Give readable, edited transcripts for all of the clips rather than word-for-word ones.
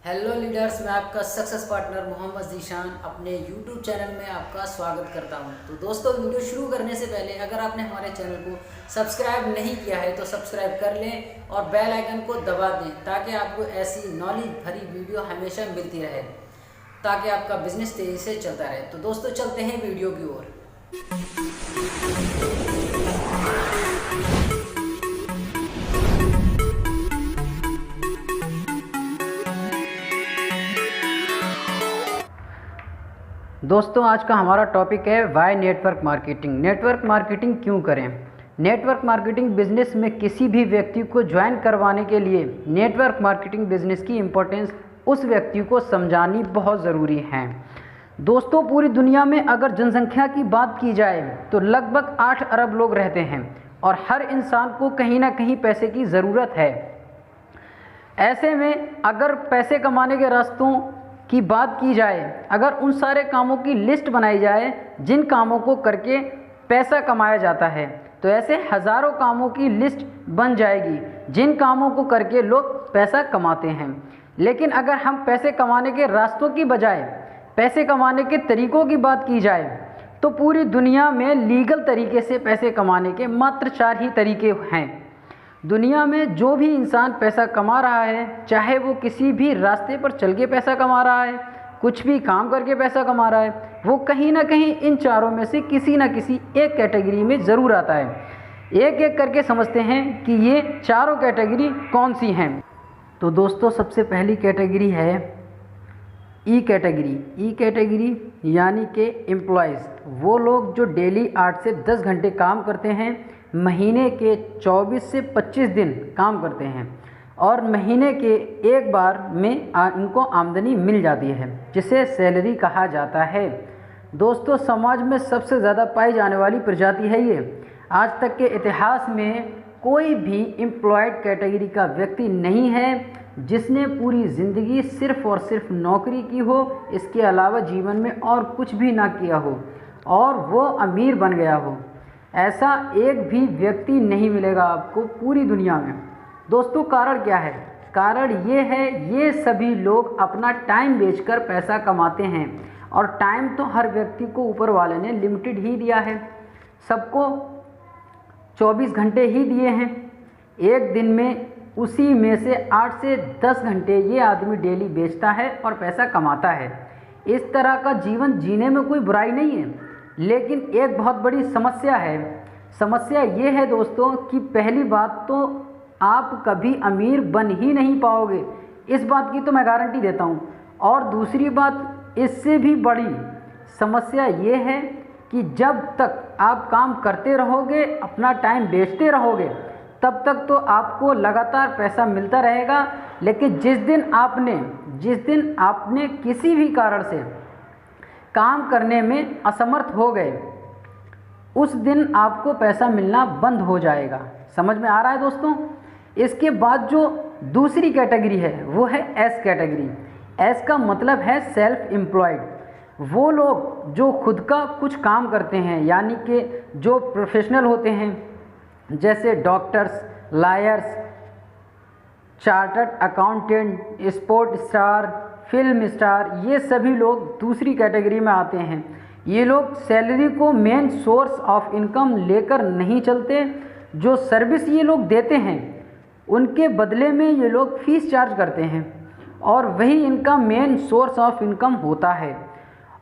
Hello leaders, मैं आपका success partner Mohammad Zeeshan अपने यूट्यूब चैनल में आपका स्वागत करता हूं। तो दोस्तों, वीडियो शुरू करने से पहले अगर आपने हमारे चैनल को सब्सक्राइब नहीं किया है तो सब्सक्राइब कर लें और बेल आइकन को दबा दें ताकि आपको ऐसी नॉलेज भरी वीडियो हमेशा मिलती रहे, ताकि आपका बिजनेस तेज़ी से चलता रहे। तो दोस्तों, चलते हैं वीडियो की ओर। दोस्तों, आज का हमारा टॉपिक है why network marketing. Network marketing क्यों करें? नेटवर्क मार्केटिंग बिजनेस में किसी भी व्यक्ति को ज्वाइन करवाने के लिए नेटवर्क मार्केटिंग बिजनेस की इम्पोर्टेंस उस व्यक्ति को समझानी बहुत ज़रूरी है। दोस्तों, पूरी दुनिया में अगर जनसंख्या की बात की जाए तो लगभग 8 अरब लोग रहते हैं और हर इंसान को कहीं ना कहीं पैसे की ज़रूरत है। ऐसे में अगर पैसे कमाने के रास्तों की बात की जाए, अगर उन सारे कामों की लिस्ट बनाई जाए जिन कामों को करके पैसा कमाया जाता है, तो ऐसे हज़ारों कामों की लिस्ट बन जाएगी जिन कामों को करके लोग पैसा कमाते हैं। लेकिन अगर हम पैसे कमाने के रास्तों की बजाय पैसे कमाने के तरीक़ों की बात की जाए तो पूरी दुनिया में लीगल तरीके से पैसे कमाने के मात्र 4 ही तरीके हैं। दुनिया में जो भी इंसान पैसा कमा रहा है, चाहे वो किसी भी रास्ते पर चल के पैसा कमा रहा है, कुछ भी काम करके पैसा कमा रहा है, वो कहीं ना कहीं इन चारों में से किसी न किसी एक कैटेगरी में ज़रूर आता है। एक एक करके समझते हैं कि ये चारों कैटेगरी कौन सी हैं। तो दोस्तों, सबसे पहली कैटेगरी है ई कैटेगरी। ई कैटेगरी यानी कि एम्प्लॉयज़, वो लोग जो डेली 8 से 10 घंटे काम करते हैं, महीने के 24 से 25 दिन काम करते हैं और महीने के एक बार में इनको आमदनी मिल जाती है, जिसे सैलरी कहा जाता है। दोस्तों, समाज में सबसे ज़्यादा पाई जाने वाली प्रजाति है ये। आज तक के इतिहास में कोई भी एम्प्लॉयड कैटेगरी का व्यक्ति नहीं है जिसने पूरी ज़िंदगी सिर्फ़ और सिर्फ नौकरी की हो, इसके अलावा जीवन में और कुछ भी ना किया हो और वो अमीर बन गया हो। ऐसा एक भी व्यक्ति नहीं मिलेगा आपको पूरी दुनिया में। दोस्तों, कारण क्या है? कारण ये है, ये सभी लोग अपना टाइम बेचकर पैसा कमाते हैं और टाइम तो हर व्यक्ति को ऊपर वाले ने लिमिटेड ही दिया है। सबको 24 घंटे ही दिए हैं। एक दिन में उसी में से 8 से 10 घंटे ये आदमी डेली बेचता है और पैसा कमाता है। इस तरह का जीवन जीने में कोई बुराई नहीं है, लेकिन एक बहुत बड़ी समस्या है। समस्या ये है दोस्तों कि पहली बात तो आप कभी अमीर बन ही नहीं पाओगे, इस बात की तो मैं गारंटी देता हूँ। और दूसरी बात, इससे भी बड़ी समस्या ये है कि जब तक आप काम करते रहोगे, अपना टाइम बेचते रहोगे, तब तक तो आपको लगातार पैसा मिलता रहेगा। लेकिन जिस दिन आपने किसी भी कारण से काम करने में असमर्थ हो गए, उस दिन आपको पैसा मिलना बंद हो जाएगा। समझ में आ रहा है दोस्तों? इसके बाद जो दूसरी कैटेगरी है वो है एस कैटेगरी। एस का मतलब है सेल्फ एम्प्लॉयड। वो लोग जो खुद का कुछ काम करते हैं, यानी कि जो प्रोफेशनल होते हैं, जैसे doctors, lawyers, chartered accountant, sport star, film star, ये सभी लोग दूसरी कैटेगरी में आते हैं। ये लोग सैलरी को मेन सोर्स ऑफ इनकम लेकर नहीं चलते। जो सर्विस ये लोग देते हैं उनके बदले में ये लोग फीस चार्ज करते हैं और वही इनका मेन सोर्स ऑफ इनकम होता है।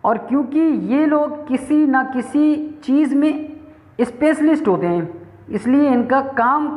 और क्योंकि ये लोग किसी ना किसी चीज़ में स्पेशलिस्ट होते हैं, इसलिए इनका काम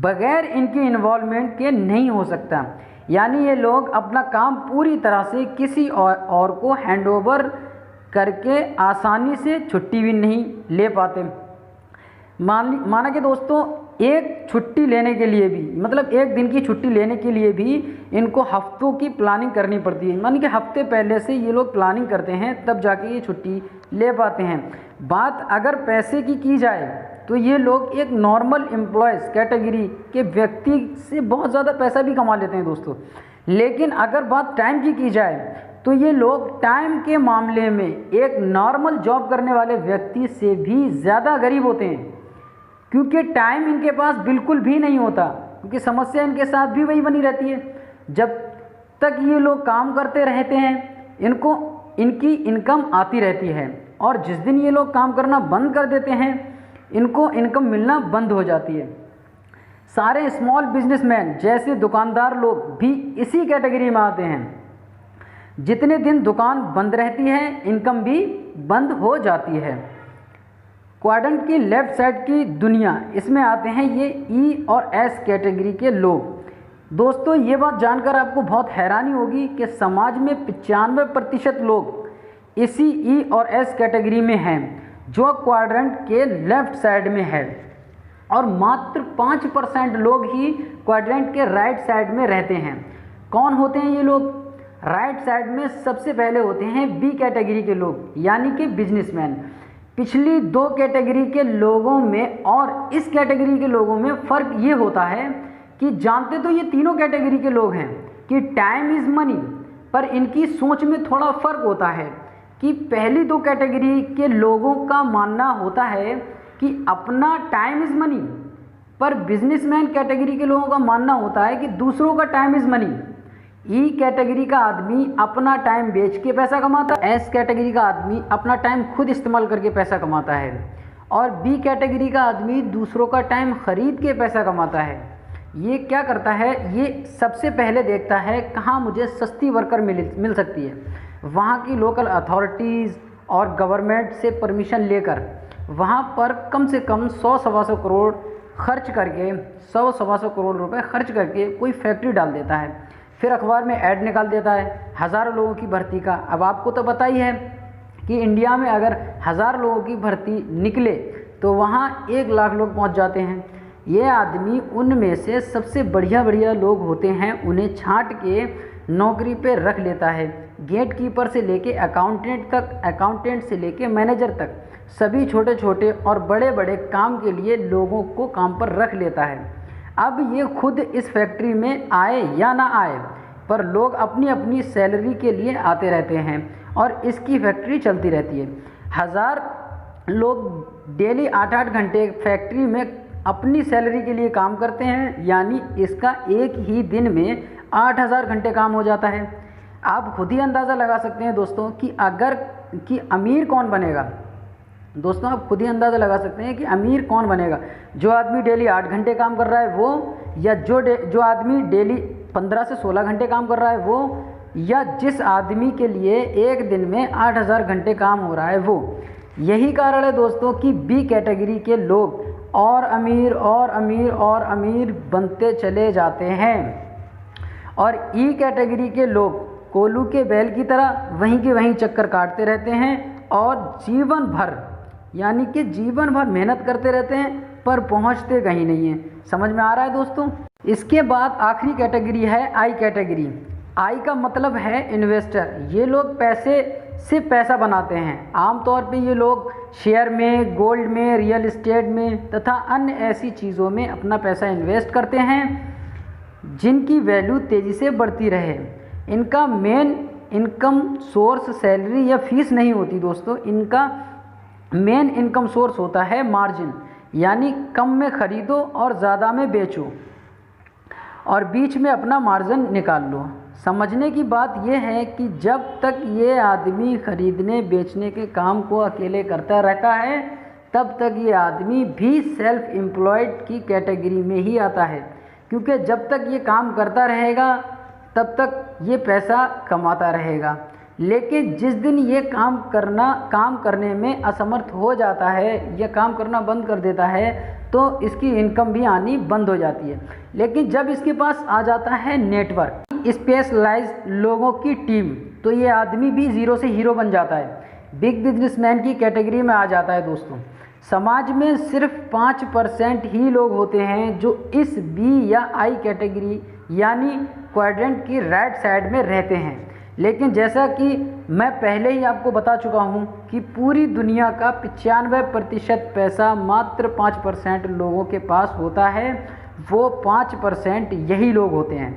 बगैर इनके इन्वॉल्वमेंट के नहीं हो सकता। यानी ये लोग अपना काम पूरी तरह से किसी और को हैंडओवर करके आसानी से छुट्टी भी नहीं ले पाते। माना कि दोस्तों, एक छुट्टी लेने के लिए भी, मतलब एक दिन की छुट्टी लेने के लिए भी इनको हफ्तों की प्लानिंग करनी पड़ती है। मानिए कि हफ्ते पहले से ये लोग प्लानिंग करते हैं, तब जाके ये छुट्टी ले पाते हैं। बात अगर पैसे की जाए तो ये लोग एक नॉर्मल एम्प्लॉयज़ कैटेगरी के व्यक्ति से बहुत ज़्यादा पैसा भी कमा लेते हैं दोस्तों। लेकिन अगर बात टाइम की जाए तो ये लोग टाइम के मामले में एक नॉर्मल जॉब करने वाले व्यक्ति से भी ज़्यादा गरीब होते हैं, क्योंकि टाइम इनके पास बिल्कुल भी नहीं होता। क्योंकि समस्या इनके साथ भी वही बनी रहती है। जब तक ये लोग काम करते रहते हैं, इनकी इनकम आती रहती है, और जिस दिन ये लोग काम करना बंद कर देते हैं इनको इनकम मिलना बंद हो जाती है। सारे स्मॉल बिजनेसमैन जैसे दुकानदार लोग भी इसी कैटेगरी में आते हैं। जितने दिन दुकान बंद रहती है इनकम भी बंद हो जाती है। क्वाड्रेंट की लेफ्ट साइड की दुनिया, इसमें आते हैं ये ई और एस कैटेगरी के लोग। दोस्तों ये बात जानकर आपको बहुत हैरानी होगी कि समाज में 95% लोग इसी ई और एस कैटेगरी में हैं जो क्वाड्रेंट के लेफ्ट साइड में है, और मात्र 5% लोग ही क्वाड्रेंट के राइट साइड में रहते हैं। कौन होते हैं ये लोग? राइट साइड में सबसे पहले होते हैं बी कैटेगरी के लोग, यानी कि बिजनेसमैन। पिछली 2 कैटेगरी के लोगों में और इस कैटेगरी के लोगों में फ़र्क ये होता है कि जानते तो ये तीनों कैटेगरी के लोग हैं कि टाइम इज़ मनी, पर इनकी सोच में थोड़ा फ़र्क होता है कि पहली 2 कैटेगरी के लोगों का मानना होता है कि अपना टाइम इज़ मनी, पर बिजनेसमैन कैटेगरी के लोगों का मानना होता है कि दूसरों का time is money. E category का आदमी अपना टाइम बेच के पैसा कमाता है, एस कैटेगरी का आदमी अपना टाइम खुद इस्तेमाल करके पैसा कमाता है, और बी कैटेगरी का आदमी दूसरों का टाइम ख़रीद के पैसा कमाता है। ये क्या करता है? ये सबसे पहले देखता है कहाँ मुझे सस्ती वर्कर मिल सकती है, वहाँ की लोकल अथॉरिटीज़ और गवर्नमेंट से परमिशन लेकर वहाँ पर कम से कम 100-125 करोड़ खर्च करके 100-125 करोड़ रुपए खर्च करके कोई फैक्ट्री डाल देता है। फिर अखबार में ऐड निकाल देता है हज़ारों लोगों की भर्ती का। अब आपको तो पता ही है कि इंडिया में अगर 1000 लोगों की भर्ती निकले तो वहाँ 1 लाख लोग पहुँच जाते हैं। ये आदमी उनमें से सबसे बढ़िया लोग होते हैं, उन्हें छांट के नौकरी पे रख लेता है। गेट कीपर से लेके अकाउंटेंट तक, अकाउंटेंट से लेके मैनेजर तक, सभी छोटे छोटे और बड़े बड़े काम के लिए लोगों को काम पर रख लेता है। अब ये खुद इस फैक्ट्री में आए या ना आए, पर लोग अपनी अपनी सैलरी के लिए आते रहते हैं और इसकी फैक्ट्री चलती रहती है। 1000 लोग डेली 8-8 घंटे फैक्ट्री में अपनी सैलरी के लिए काम करते हैं, यानी इसका एक ही दिन में 8000 घंटे काम हो जाता है। आप खुद ही अंदाज़ा लगा सकते हैं दोस्तों कि अमीर कौन बनेगा। दोस्तों आप खुद ही अंदाज़ा लगा सकते हैं कि अमीर कौन बनेगा, जो आदमी डेली 8 घंटे काम कर रहा है वो, या जो आदमी डेली 15 से 16 घंटे काम कर रहा है वो, या जिस आदमी के लिए एक दिन में 8000 घंटे काम हो रहा है वो। यही कारण है दोस्तों कि बी कैटेगरी के लोग और अमीर और अमीर और अमीर बनते चले जाते हैं, और ई कैटेगरी के लोग कोल्हू के बैल की तरह वहीं के वहीं चक्कर काटते रहते हैं और जीवन भर मेहनत करते रहते हैं, पर पहुंचते कहीं नहीं हैं। समझ में आ रहा है दोस्तों? इसके बाद आखिरी कैटेगरी है आई कैटेगरी। आई का मतलब है इन्वेस्टर। ये लोग पैसे से पैसा बनाते हैं। आमतौर पे ये लोग शेयर में, गोल्ड में, रियल एस्टेट में तथा अन्य ऐसी चीज़ों में अपना पैसा इन्वेस्ट करते हैं जिनकी वैल्यू तेज़ी से बढ़ती रहे। इनका मेन इनकम सोर्स सैलरी या फीस नहीं होती दोस्तों, इनका मेन इनकम सोर्स होता है मार्जिन, यानी कम में ख़रीदो और ज़्यादा में बेचो और बीच में अपना मार्जिन निकाल लो। समझने की बात यह है कि जब तक ये आदमी ख़रीदने बेचने के काम को अकेले करता रहता है तब तक ये आदमी भी सेल्फ एम्प्लॉयड की कैटेगरी में ही आता है, क्योंकि जब तक ये काम करता रहेगा तब तक ये पैसा कमाता रहेगा। लेकिन जिस दिन ये काम करने में असमर्थ हो जाता है या काम करना बंद कर देता है तो इसकी इनकम भी आनी बंद हो जाती है। लेकिन जब इसके पास आ जाता है नेटवर्क, स्पेशलाइज्ड लोगों की टीम, तो ये आदमी भी ज़ीरो से हीरो बन जाता है, बिग बिजनेसमैन की कैटेगरी में आ जाता है। दोस्तों समाज में सिर्फ 5% ही लोग होते हैं जो इस बी या आई कैटेगरी यानी क्वाड्रेंट की राइट साइड में रहते हैं। लेकिन जैसा कि मैं पहले ही आपको बता चुका हूं कि पूरी दुनिया का 95% पैसा मात्र 5% लोगों के पास होता है। वो 5% यही लोग होते हैं,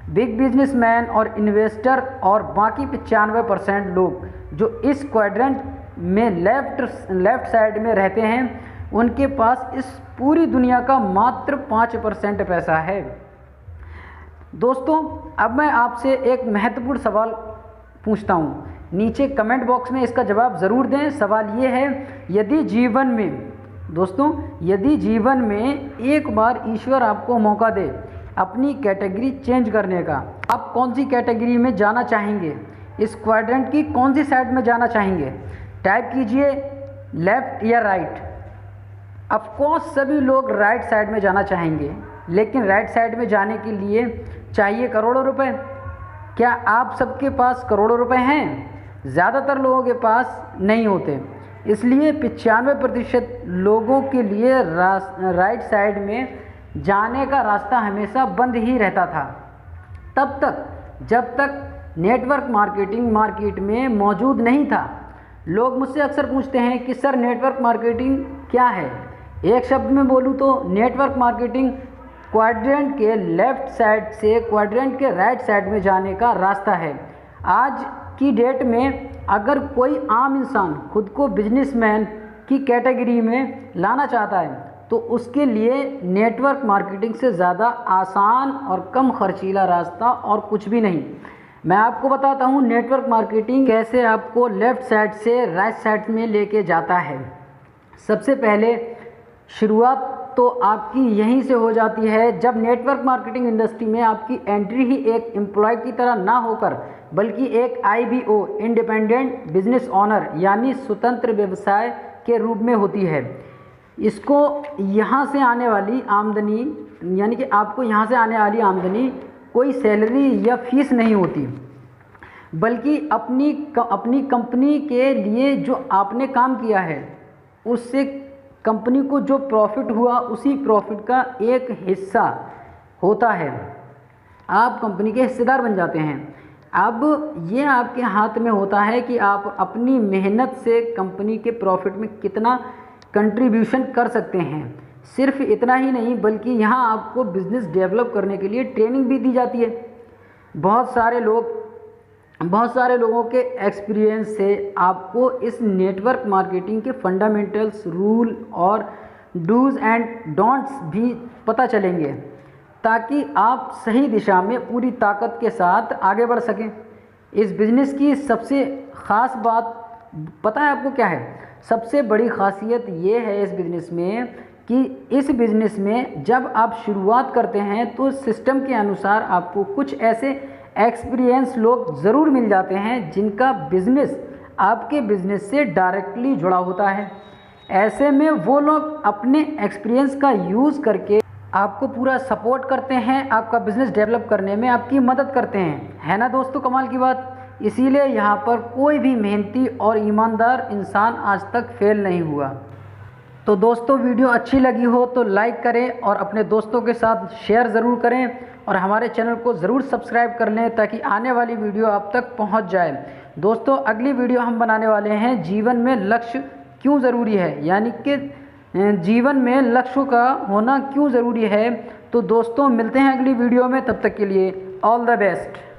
बिग बिजनेसमैन और इन्वेस्टर, और बाकी 95% लोग जो इस क्वाड्रेंट में लेफ्ट साइड में रहते हैं उनके पास इस पूरी दुनिया का मात्र 5% पैसा है। दोस्तों अब मैं आपसे एक महत्वपूर्ण सवाल पूछता हूँ, नीचे कमेंट बॉक्स में इसका जवाब ज़रूर दें। सवाल ये है, यदि जीवन में दोस्तों यदि जीवन में एक बार ईश्वर आपको मौका दे अपनी कैटेगरी चेंज करने का, आप कौन सी कैटेगरी में जाना चाहेंगे? इस क्वाड्रेंट की कौन सी साइड में जाना चाहेंगे? टाइप कीजिए लेफ़्ट या राइट। ऑफ कोर्स सभी लोग राइट साइड में जाना चाहेंगे, लेकिन राइट साइड में जाने के लिए चाहिए करोड़ों रुपए। क्या आप सबके पास करोड़ों रुपए हैं? ज़्यादातर लोगों के पास नहीं होते, इसलिए 95% लोगों के लिए राइट साइड में जाने का रास्ता हमेशा बंद ही रहता था, तब तक जब तक नेटवर्क मार्केटिंग मार्केट में मौजूद नहीं था। लोग मुझसे अक्सर पूछते हैं कि सर नेटवर्क मार्केटिंग क्या है? एक शब्द में बोलूँ तो नेटवर्क मार्केटिंग क्वाड्रेंट के लेफ़्ट साइड से क्वाड्रेंट के राइट साइड में जाने का रास्ता है। आज की डेट में अगर कोई आम इंसान खुद को बिजनेसमैन की कैटेगरी में लाना चाहता है तो उसके लिए नेटवर्क मार्केटिंग से ज़्यादा आसान और कम खर्चीला रास्ता और कुछ भी नहीं। मैं आपको बताता हूँ नेटवर्क मार्केटिंग कैसे आपको लेफ़्ट साइड से राइट साइड में लेके जाता है। सबसे पहले शुरुआत तो आपकी यहीं से हो जाती है जब नेटवर्क मार्केटिंग इंडस्ट्री में आपकी एंट्री ही एक एम्प्लॉय की तरह ना होकर बल्कि एक IBO इंडिपेंडेंट बिजनेस ओनर यानी स्वतंत्र व्यवसाय के रूप में होती है। इसको यहाँ से आने वाली आमदनी यानी कि आपको यहाँ से आने वाली आमदनी कोई सैलरी या फीस नहीं होती, बल्कि अपनी कंपनी के लिए जो आपने काम किया है उससे कंपनी को जो प्रॉफिट हुआ उसी प्रॉफिट का एक हिस्सा होता है। आप कंपनी के हिस्सेदार बन जाते हैं। अब ये आपके हाथ में होता है कि आप अपनी मेहनत से कंपनी के प्रॉफिट में कितना कंट्रीब्यूशन कर सकते हैं। सिर्फ इतना ही नहीं बल्कि यहाँ आपको बिज़नेस डेवलप करने के लिए ट्रेनिंग भी दी जाती है। बहुत सारे लोगों के एक्सपीरियंस से आपको इस नेटवर्क मार्केटिंग के फंडामेंटल्स, रूल और डूज़ एंड डोंट्स भी पता चलेंगे ताकि आप सही दिशा में पूरी ताकत के साथ आगे बढ़ सकें। इस बिज़नेस की सबसे ख़ास बात पता है आपको क्या है? सबसे बड़ी ख़ासियत ये है इस बिज़नेस में कि इस बिज़नेस में जब आप शुरुआत करते हैं तो सिस्टम के अनुसार आपको कुछ ऐसे एक्सपीरियंस लोग ज़रूर मिल जाते हैं जिनका बिज़नेस आपके बिज़नेस से डायरेक्टली जुड़ा होता है। ऐसे में वो लोग अपने एक्सपीरियंस का यूज़ करके आपको पूरा सपोर्ट करते हैं, आपका बिज़नेस डेवलप करने में आपकी मदद करते हैं। है ना दोस्तों कमाल की बात? इसीलिए यहाँ पर कोई भी मेहनती और ईमानदार इंसान आज तक फेल नहीं हुआ। तो दोस्तों वीडियो अच्छी लगी हो तो लाइक करें और अपने दोस्तों के साथ शेयर ज़रूर करें और हमारे चैनल को ज़रूर सब्सक्राइब कर लें ताकि आने वाली वीडियो आप तक पहुंच जाए। दोस्तों अगली वीडियो हम बनाने वाले हैं जीवन में लक्ष्य क्यों ज़रूरी है, यानी कि जीवन में लक्ष्य का होना क्यों ज़रूरी है। तो दोस्तों मिलते हैं अगली वीडियो में, तब तक के लिए ऑल द बेस्ट।